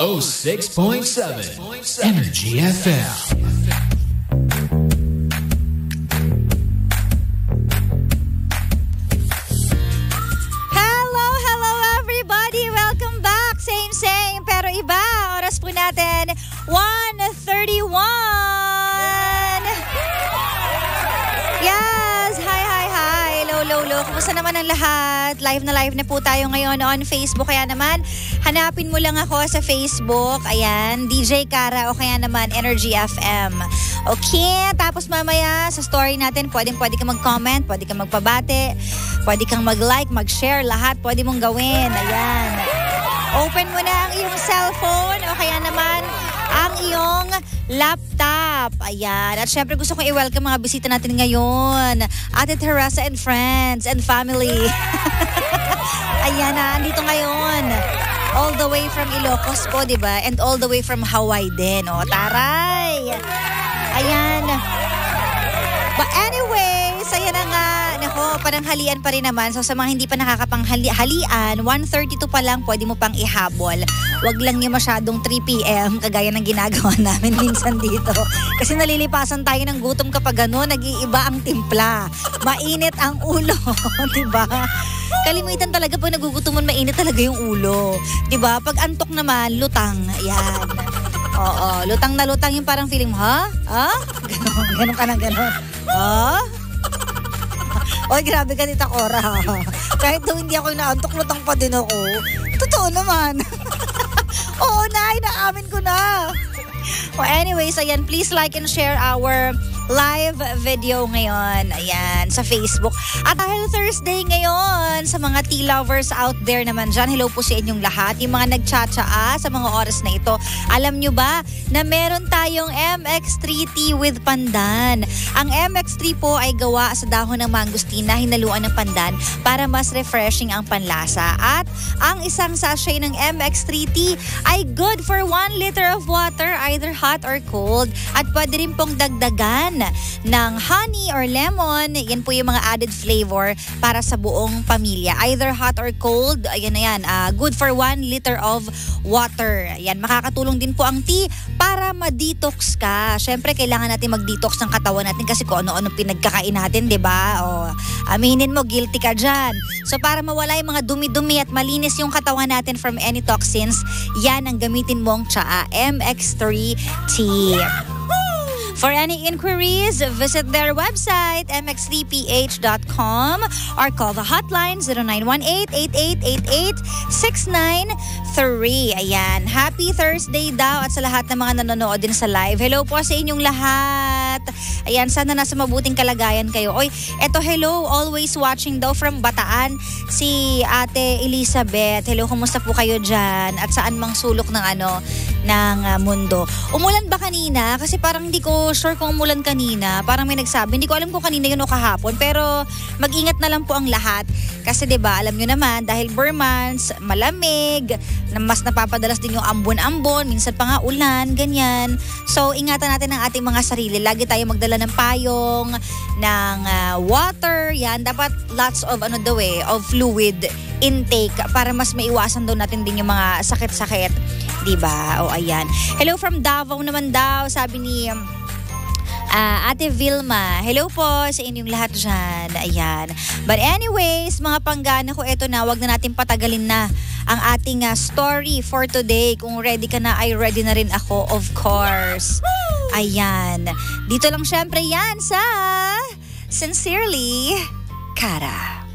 106.7 Energy FM. Hello everybody! Welcome back! Same, pero iba. Oras po natin, 1:31. Yes! Hi! Hello. Kumusta naman ang lahat? Live na po tayo ngayon on Facebook. Kaya naman, hanapin mo lang ako sa Facebook. Ayan, DJ Kara o kaya naman Energy FM. Okay, tapos mamaya sa story natin, pwede ka mag-comment, pwede kang magpabate, pwede kang mag-like, mag-share, lahat pwede mong gawin. Ayan. Open mo na ang iyong cellphone o kaya naman ang iyong laptop. Ayan. At syempre gusto kong i-welcome mga bisita natin ngayon. Ate Teresa and friends and family. Ayan na, andito ngayon. All the way from Ilocos po, diba? And all the way from Hawaii din. O, taray! Ayan. But anyway, saya na nga. Nako, pananghalian pa rin naman. So sa mga hindi pa nakakapanghalian, 1:32 pa lang, pwede mo pang ihabol. Wag lang yung masyadong 3 p.m. kagaya ng ginagawa namin minsan dito. Kasi nalilipasan tayo ng gutom kapag gano'n, nag-iiba ang timpla. Mainit ang ulo, diba? Kalimitan talaga pag nagugutomon, mainit talaga yung ulo. Diba? Pag antok naman, lutang. Yan. Oo, lutang na lutang yung parang feeling mo, ha? Ha? Ganon ka na ganon. Ha? Oy, grabe ka Tita Cora. Kahit daw hindi ako inaantok, lutang pa din ako. Totoo naman. Oo, naamin ko na. Well, anyways, ayan, please like and share our live video ngayon. Ayan, sa Facebook. At dahil Thursday ngayon, sa mga tea lovers out there naman dyan, hello po sa inyong lahat. Yung mga nagtsatsaa sa mga oras na ito. Alam nyo ba na meron tayong MX3 tea with pandan? Ang MX3 po ay gawa sa dahon ng mangustina, hinaluan ng pandan para mas refreshing ang panlasa. At ang isang sachet ng MX3 tea ay good for 1 liter of water, either hot or cold. At pwede rin pong dagdagan ng honey or lemon. Yan po yung mga added flavor para sa buong pamilya. Either hot or cold, ayan na yan. Good for 1 liter of water. Ayan, makakatulong din po ang tea para ma-detox ka. Siyempre, kailangan natin mag-detox ng katawan natin kasi kung ano-ano pinagkakain natin, diba? O, aminin mo, guilty ka dyan. So, para mawala yung mga dumi-dumi at malinis yung katawan natin from any toxins, yan ang gamitin mong tsaa, MX3 tea. For any inquiries, visit their website, mx3ph.com or call the hotline 0918-8888-693. Ayan, happy Thursday daw at sa lahat ng mga nanonood din sa live. Hello po sa inyong lahat. Ayan, sana nasa mabuting kalagayan kayo. Oy, eto hello, always watching daw from Bataan, si Ate Elizabeth. Hello, kumusta po kayo dyan? At saan mang sulok ng mundo. Umulan ba kanina? Kasi parang hindi ko sure kung umulan kanina. Parang may nagsabi. Hindi ko alam kung kanina yun o kahapon. Pero mag-ingat na lang po ang lahat. Kasi 'di ba alam nyo naman, dahil Burmans, malamig, mas napapadalas din yung ambon-ambon, minsan pa nga ulan, ganyan. So, ingatan natin ang ating mga sarili. Lagi tayo magdala ng payong, ng water, yan. Dapat lots of of fluid intake para mas maiwasan daw natin din yung mga sakit-sakit. Diba? O ayan. Hello from Davao naman daw, sabi ni Ate Vilma. Hello po sa inyong lahat dyan. Ayan. But anyways, mga panggana ko, eto na, wag na natin patagalin na ang ating story for today. Kung ready ka na, ay ready na rin ako, of course. Ayan. Dito lang syempre yan sa Sincerely, Kara.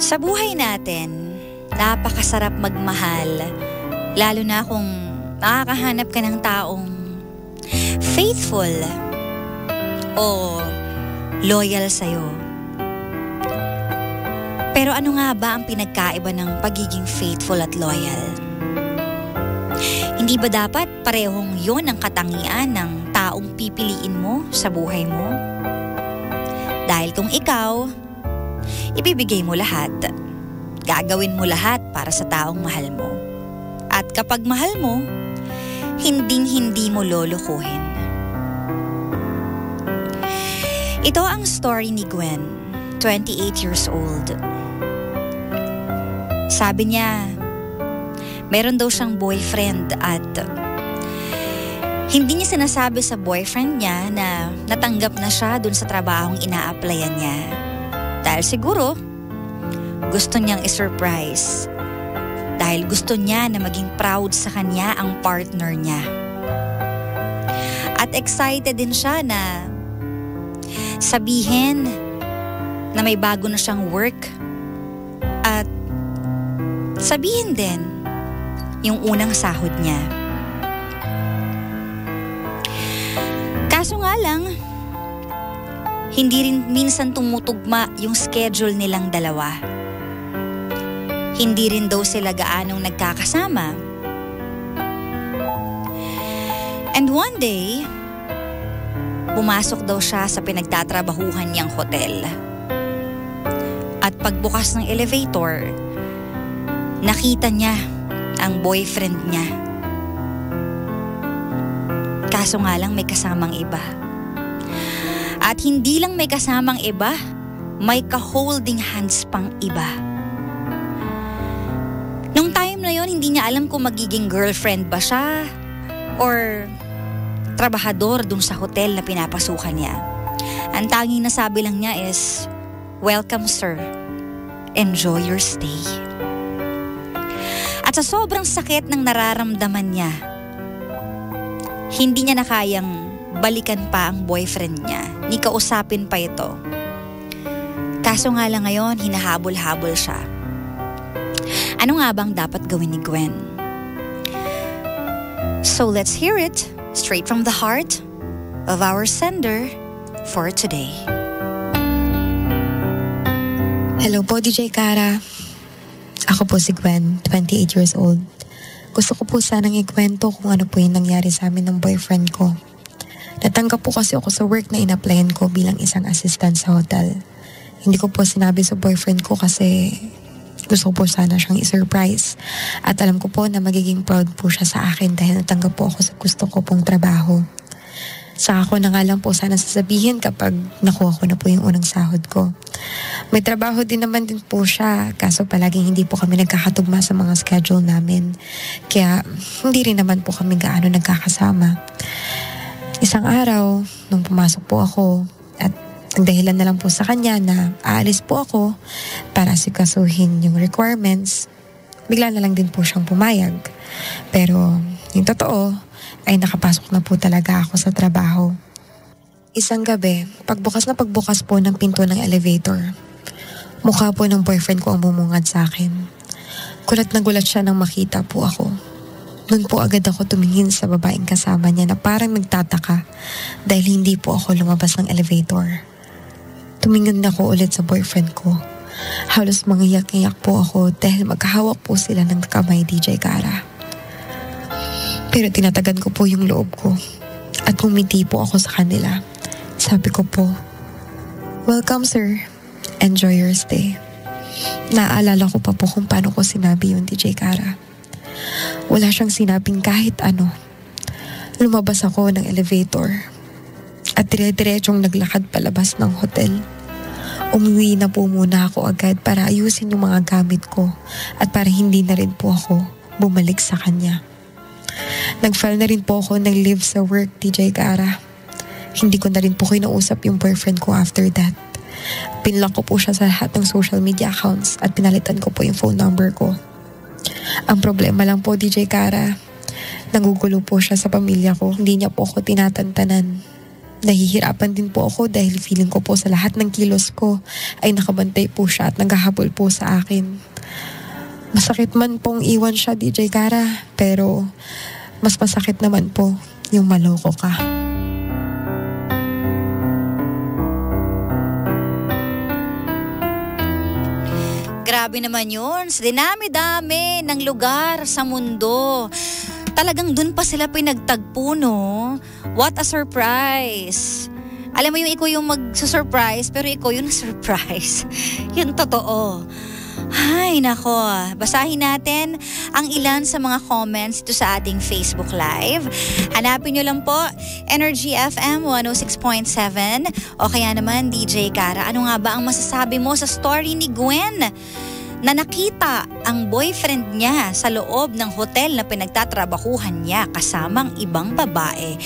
Sa buhay natin, napakasarap magmahal. Lalo na kung makakahanap ka ng taong faithful o loyal sa'yo. Pero ano nga ba ang pinagkaiba ng pagiging faithful at loyal? Hindi ba dapat parehong yun ang katangian ng taong pipiliin mo sa buhay mo? Dahil kung ikaw, ibibigay mo lahat. Gagawin mo lahat para sa taong mahal mo. At kapag mahal mo, hinding-hindi mo lolokohin. Ito ang story ni Gwen, 28 years old. Sabi niya, meron daw siyang boyfriend at hindi niya sinasabi sa boyfriend niya na natanggap na siya dun sa trabahong ina-applyan niya. Dahil siguro, gusto niyang i-surprise. Dahil gusto niya na maging proud sa kanya ang partner niya. At excited din siya na sabihin na may bago na siyang work. At sabihin din yung unang sahod niya. Kaso nga lang, hindi rin minsan tumutugma yung schedule nilang dalawa. Hindi rin daw sila gaanong nagkakasama. And one day, pumasok daw siya sa pinagtatrabahuhan niyang hotel. At pagbukas ng elevator, nakita niya ang boyfriend niya. Kaso nga lang may kasamang iba. At hindi lang may kasamang iba, may ka-holding hands pang iba. Nung time na yon, hindi niya alam kung magiging girlfriend ba siya or trabahador dun sa hotel na pinapasukan niya. Ang tanging nasabi lang niya is, "Welcome sir, enjoy your stay." At sa sobrang sakit ng nararamdaman niya, hindi niya na kayang balikan pa ang boyfriend niya. Ni kausapin pa ito. Kaso nga lang ngayon, hinahabol-habol siya. Ano nga bang dapat gawin ni Gwen? So let's hear it straight from the heart of our sender for today. Hello po, DJ Kara. Ako po si Gwen, 28 years old. Gusto ko po sanang ikwento kung ano po yung nangyari sa amin ng boyfriend ko. Natanggap po kasi ako sa work na in-applyan ko bilang isang assistant sa hotel. Hindi ko po sinabi sa boyfriend ko kasi gusto ko po sana siyang i-surprise. At alam ko po na magiging proud po siya sa akin dahil natanggap po ako sa gusto ko pong trabaho. Saka ko na nga lang po sana sasabihin kapag nakuha ko na po yung unang sahod ko. May trabaho din naman din po siya, kaso palaging hindi po kami nagkakatugma sa mga schedule namin. Kaya hindi rin naman po kami gaano nagkakasama. Isang araw, nung pumasok po ako at ang dahilan na lang po sa kanya na aalis po ako para sikasuhin yung requirements, bigla na lang din po siyang pumayag. Pero yung totoo, ay nakapasok na po talaga ako sa trabaho. Isang gabi, pagbukas po ng pinto ng elevator, mukha po ng boyfriend ko ang bumungad sa akin. Gulat na gulat siya nang makita po ako. Noon po agad ako tumingin sa babaeng kasama niya na parang nagtataka dahil hindi po ako lumabas ng elevator. Tumingin ako ulit sa boyfriend ko. Halos mangiyak-iyak po ako dahil magkahawak po sila ng kamay, DJ Kara. Pero tinatagan ko po yung loob ko at ngumiti po ako sa kanila. Sabi ko po, "Welcome sir, enjoy your stay." Naaalala ko pa po kung paano ko sinabi yun, DJ Kara. Wala siyang sinabing kahit ano. Lumabas ako ng elevator at dire-diretsong naglakad palabas ng hotel. Umuwi na po muna ako agad para ayusin yung mga gamit ko at para hindi na rin po ako bumalik sa kanya. Nag-file na rin po ako ng leave sa work, DJ Kara. Hindi ko na rin po kinausap yung boyfriend ko after that. Pinlock ko po siya sa lahat ng social media accounts at pinalitan ko po yung phone number ko. Ang problema lang po, DJ Kara, nagugulo po siya sa pamilya ko. Hindi niya po ako tinatantanan. Nahihirapan din po ako dahil feeling ko po sa lahat ng kilos ko ay nakabantay po siya at naghahabol po sa akin. Masakit man pong iwan siya, DJ Kara, pero mas masakit naman po yung maloko ka. Grabe naman yun. Sa dinami-dami ng lugar sa mundo. talagang dun pa sila pinagtagpo, no? What a surprise! Alam mo yung ikaw yung mag-surprise, pero ikaw yung na-surprise. Yun totoo. Ay, nako. Basahin natin ang ilan sa mga comments ito sa ating Facebook Live. Hanapin nyo lang po, Energy FM 106.7 o kaya naman DJ Kara. Ano nga ba ang masasabi mo sa story ni Gwen na nakita ang boyfriend niya sa loob ng hotel na pinagtatrabahuhan niya kasamang ibang babae?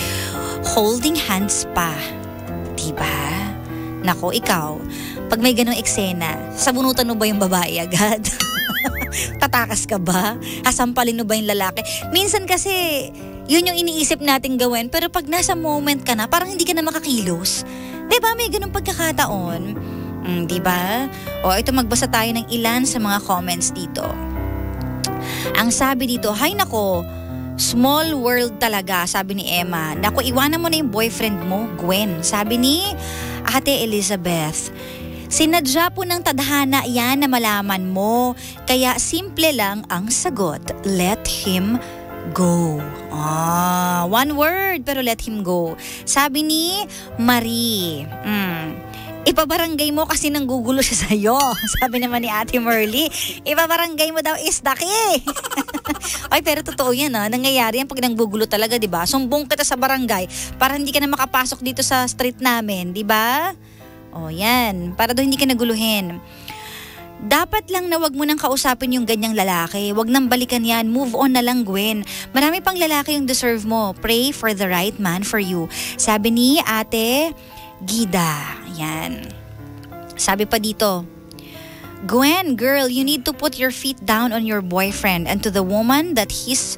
Holding hands pa. Diba? Nako, ikaw, pag may ganong eksena, sabunutan mo ba yung babae agad? Tatakas ka ba? Hasampalin mo ba yung lalaki? Minsan kasi, yun yung iniisip natin gawin, pero pag nasa moment ka na, parang hindi ka na makakilos. Diba? May ganong pagkakataon. Diba? O ito, magbasa tayo ng ilan sa mga comments dito. Ang sabi dito, hay nako, small world talaga, sabi ni Emma. Naku, iwanan mo na yung boyfriend mo, Gwen. Sabi ni Ate Elizabeth, sinadya po ng tadhana yan na malaman mo. Kaya simple lang ang sagot. Let him go. One word, pero let him go. Sabi ni Marie, ipabarangay mo kasi nanggugulo siya sa'yo. Sabi naman ni Ate Merly, ipabarangay mo daw isdaki. Ay, pero totoo yan nangyayari yan pag nanggugulo talaga, diba? Sumbong kita sa barangay para hindi ka na makapasok dito sa street namin, diba? O yan, para daw hindi ka naguluhin. Dapat lang na wag mo nang kausapin yung ganyang lalaki. Wag nang balikan yan. Move on na lang, Gwen. Marami pang lalaki yung deserve mo. Pray for the right man for you. Sabi ni Ate Gida. Yan. Sabi pa dito, Gwen, girl, you need to put your feet down on your boyfriend, and to the woman that he's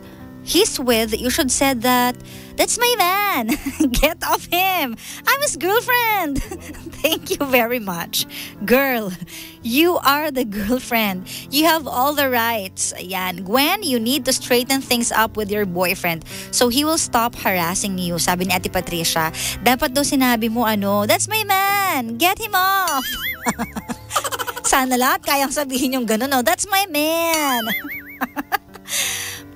with, you should say that, that's my man. Get off him. I'm his girlfriend. Thank you very much. Girl, you are the girlfriend. You have all the rights. Ayan. Gwen, you need to straighten things up with your boyfriend so he will stop harassing you. Sabi ni Ate Patricia, dapat daw sinabi mo that's my man. Get him off. Sana lahat kayang sabihin yung gano'n, that's my man.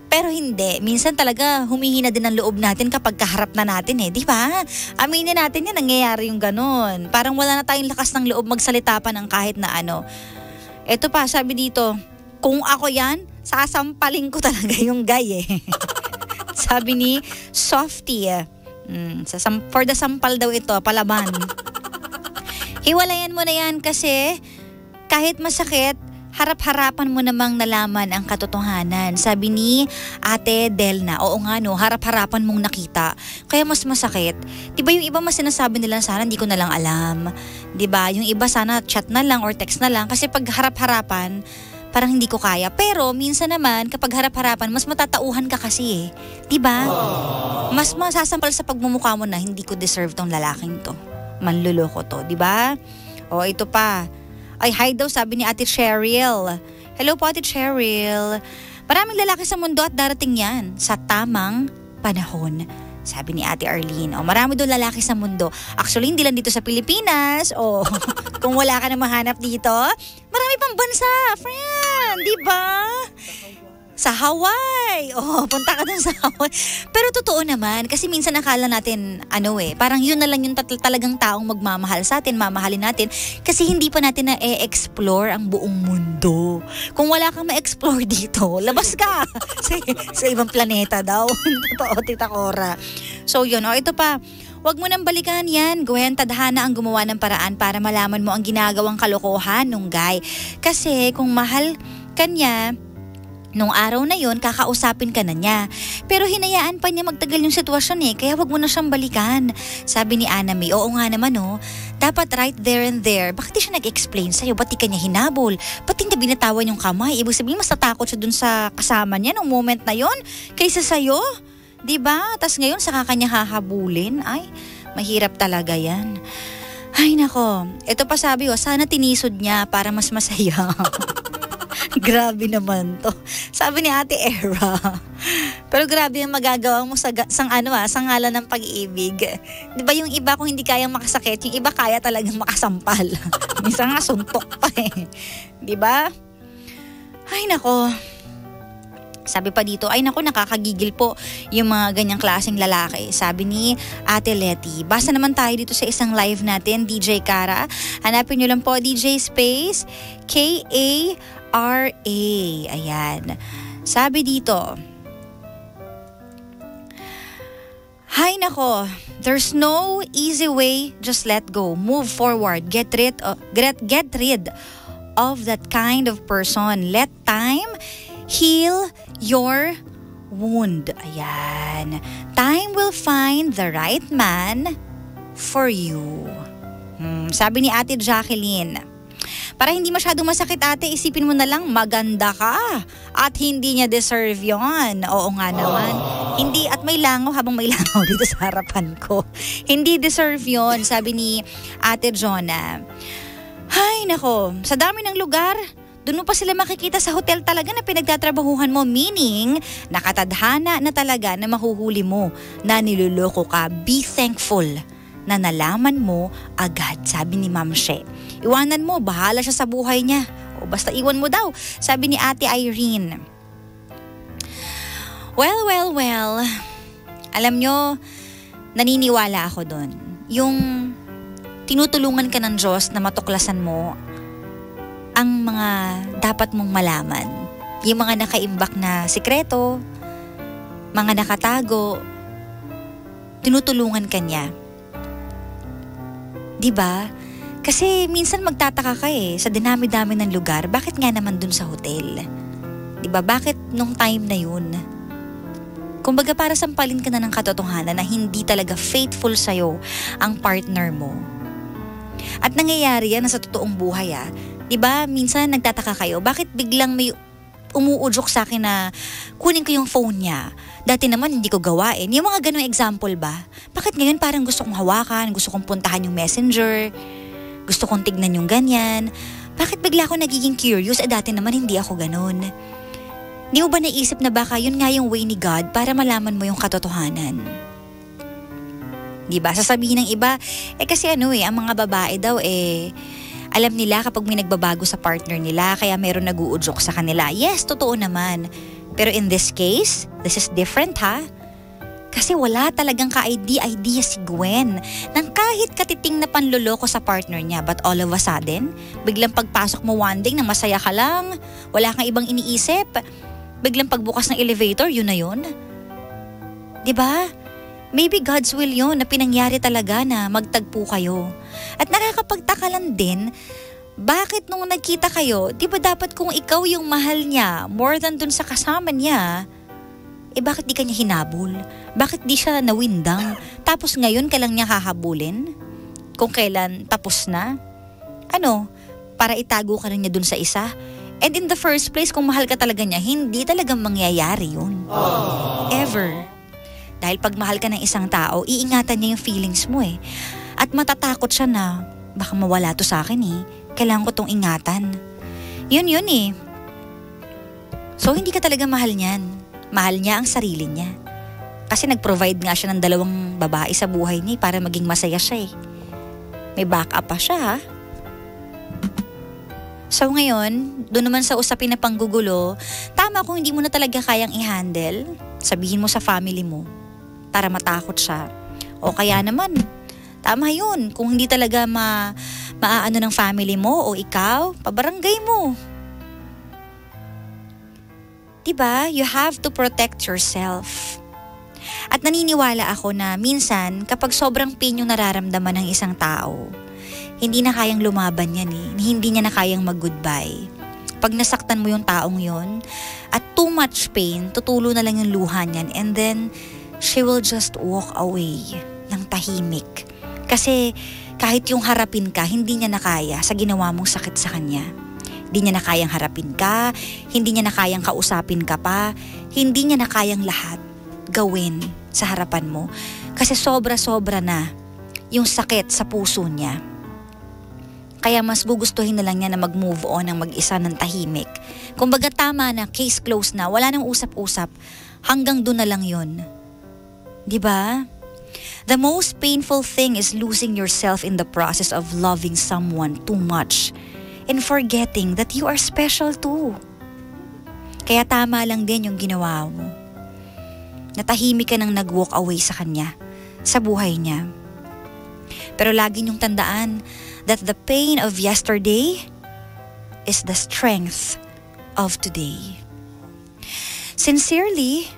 Pero hindi. Minsan talaga humihina din ang loob natin kapag kaharap na natin di ba? Aminin natin yan, nangyayari yung gano'n. Parang wala na tayong lakas ng loob magsalita pa ng kahit na ano. Ito pa, sabi dito, kung ako yan, sasampalin ko talaga yung guy Sabi ni Softie, for the sampal daw ito, palaban. Hiwalayan mo na yan kasi kahit masakit, harap-harapan mo namang nalaman ang katotohanan. Sabi ni Ate Delna, oo nga harap-harapan mong nakita. Kaya mas masakit. Diba yung iba mas sinasabi nila sana hindi ko na lang alam. Diba? Yung iba sana chat na lang or text na lang. Kasi pag harap-harapan, parang hindi ko kaya. Pero minsan naman, kapag harap-harapan, mas matatauhan ka kasi Diba? Mas masasampal sa pagmumukha mo na hindi ko deserve tong lalaking to. Manluloko to. Diba? O ito pa. Ay, hi daw, sabi ni Ate Cheryl. Hello po, Ate Cheryl. Maraming lalaki sa mundo at darating yan sa tamang panahon. Sabi ni Ate Arlene. Marami daw lalaki sa mundo. Actually, hindi lang dito sa Pilipinas. Kung wala ka na mahanap dito, marami pang bansa, friend. Diba? Sa Hawaii. Punta ka dun sa Hawaii. Pero totoo naman, kasi minsan nakala natin, parang yun na lang yung talagang taong magmamahal sa atin, mamahalin natin, kasi hindi pa natin na-explore ang buong mundo. Kung wala kang ma-explore dito, labas ka sa ibang planeta daw. Totoo, Tita Cora. So yun, ito pa. Huwag mo nang balikan yan, Gwen. Tadhana ang gumawa ng paraan para malaman mo ang ginagawang kalokohan nung guy. Kasi kung mahal ka niya, nung araw na yon, kakausapin ka na niya. Pero hinayaan pa niya magtagal yung sitwasyon kaya wag mo na siyang balikan. Sabi ni Anna May, oo nga naman dapat right there and there. Bakit di siya nag-explain sa'yo? Ba't di ka niya hinabol? Ba't hindi binatawan yung kamay? Ibig sabihin, mas natakot siya dun sa kasama niya nung moment na yon kaysa sa'yo. Diba? Tas ngayon, saka kanya hahabulin. Ay, mahirap talaga yan. Ay nako, ito pa sabi sana tinisod niya para mas masaya. Grabe naman to. Sabi ni Ate Era. Pero grabe yung magagawa mo sa ngalan ng pag-ibig. Di ba yung iba kung hindi kayang makasakit, yung iba kaya talagang makasampal. Minsan nga suntok pa Di ba? Ay nako. Sabi pa dito, ay naku, nakakagigil po yung mga ganyang klaseng lalaki. Sabi ni Ate Letty. Basta naman tayo dito sa isang live natin, DJ Kara. Hanapin nyo lang po, DJ Space, K-A-R-A. Ayan. Sabi dito, hay nako, there's no easy way, just let go. Move forward. Get rid of that kind of person. Let time heal your wound. Ayan. Time will find the right man for you. Sabi ni Ate Jacqueline, para hindi masyadong masakit ate, isipin mo na lang maganda ka at hindi niya deserve yon. Oo nga naman. Hindi, at may langaw habang may langaw dito sa harapan ko. Hindi deserve yon, sabi ni Ate Jonah. Ay nako, sa dami ng lugar, doon mo pa sila makikita sa hotel talaga na pinagtatrabahuhan mo. Meaning, nakatadhana na talaga na mahuhuli mo na niloloko ka. Be thankful na nalaman mo agad, sabi ni Ma'am She. Iwanan mo, bahala siya sa buhay niya. O basta iwan mo daw, sabi ni Ate Irene. Well. Alam nyo, naniniwala ako doon. Yung tinutulungan ka ng Diyos na matuklasan mo ang mga dapat mong malaman. Yung mga nakaimbak na sikreto, mga nakatago, tinutulungan ka niya. Diba? Kasi minsan magtataka ka sa dinami-dami ng lugar, bakit nga naman dun sa hotel? Diba? Bakit nung time na yun? Kumbaga para sampalin ka na ng katotohanan na hindi talaga faithful sa'yo ang partner mo. At nangyayari yan sa totoong buhay Diba? Minsan nagtataka kayo, bakit biglang may umuudyok sa akin na kunin ko yung phone niya? Dati naman hindi ko gawain. Yung mga ganong example ba? Bakit ngayon parang gusto kong hawakan, gusto kong puntahan yung messenger, gusto kong tignan yung ganyan? Bakit bigla ako nagiging curious? Dati naman hindi ako ganon. Di mo ba naisip na baka yun nga yung way ni God para malaman mo yung katotohanan? Diba? Sasabihin ng iba, kasi ang mga babae daw alam nila kapag may nagbabago sa partner nila, kaya meron nag-uudyok sa kanila. Yes, totoo naman. Pero in this case, this is different Kasi wala talagang ka-idea si Gwen ng kahit katiting na panloloko sa partner niya. But all of a sudden, biglang pagpasok mo one day na masaya ka lang, wala kang ibang iniisip, biglang pagbukas ng elevator, yun na yun. Diba? Maybe God's will yun na pinangyari talaga na magtagpo kayo. At nakakapagtaka lang din, bakit nung nagkita kayo, di ba dapat kung ikaw yung mahal niya more than dun sa kasama niya, bakit di ka niya hinabol? Bakit di siya nawindang? Tapos ngayon ka lang niya hahabulin? Kung kailan tapos na? Para itago ka na niya dun sa isa? And in the first place, kung mahal ka talaga niya, hindi talagang mangyayari yun. Ever. Dahil pag mahal ka ng isang tao, iingatan niya yung feelings mo At matatakot siya na, baka mawala to sa akin Kailangan ko tong ingatan. Yun So hindi ka talaga mahal niyan. Mahal niya ang sarili niya. Kasi nag-provide nga siya ng 2 babae sa buhay niya para maging masaya siya May backup pa siya So ngayon, doon naman sa usapin na panggugulo, tama kung hindi mo na talaga kayang i-handle, sabihin mo sa family mo para matakot siya. O kaya naman, tama yun. Kung hindi talaga maaano ng family mo o ikaw, pabarangay mo. Diba? You have to protect yourself. At naniniwala ako na minsan, kapag sobrang pain yung nararamdaman ng isang tao, hindi na kayang lumaban yan Hindi niya na kayang mag-goodbye. Pag nasaktan mo yung taong yun, at too much pain, tutulo na lang yung luha niyan, and then, she will just walk away ng tahimik. Kasi kahit yung harapin ka, hindi niya na kaya sa ginawa mong sakit sa kanya. Hindi niya na kayang harapin ka, hindi niya na kayang kausapin ka pa, hindi niya na kayang lahat gawin sa harapan mo. Kasi sobra-sobra na yung sakit sa puso niya. Kaya mas gugustuhin na lang niya na mag-move on ng mag-isa ng tahimik. Kumbaga tama na, case closed na, wala nang usap-usap, hanggang doon na lang yun. Diba? The most painful thing is losing yourself in the process of loving someone too much and forgetting that you are special too. Kaya tama lang din yung ginawa mo. Natahimik ka nang nag-walk away sa kanya, sa buhay niya. Pero lagi niyong tandaan that the pain of yesterday is the strength of today. Sincerely,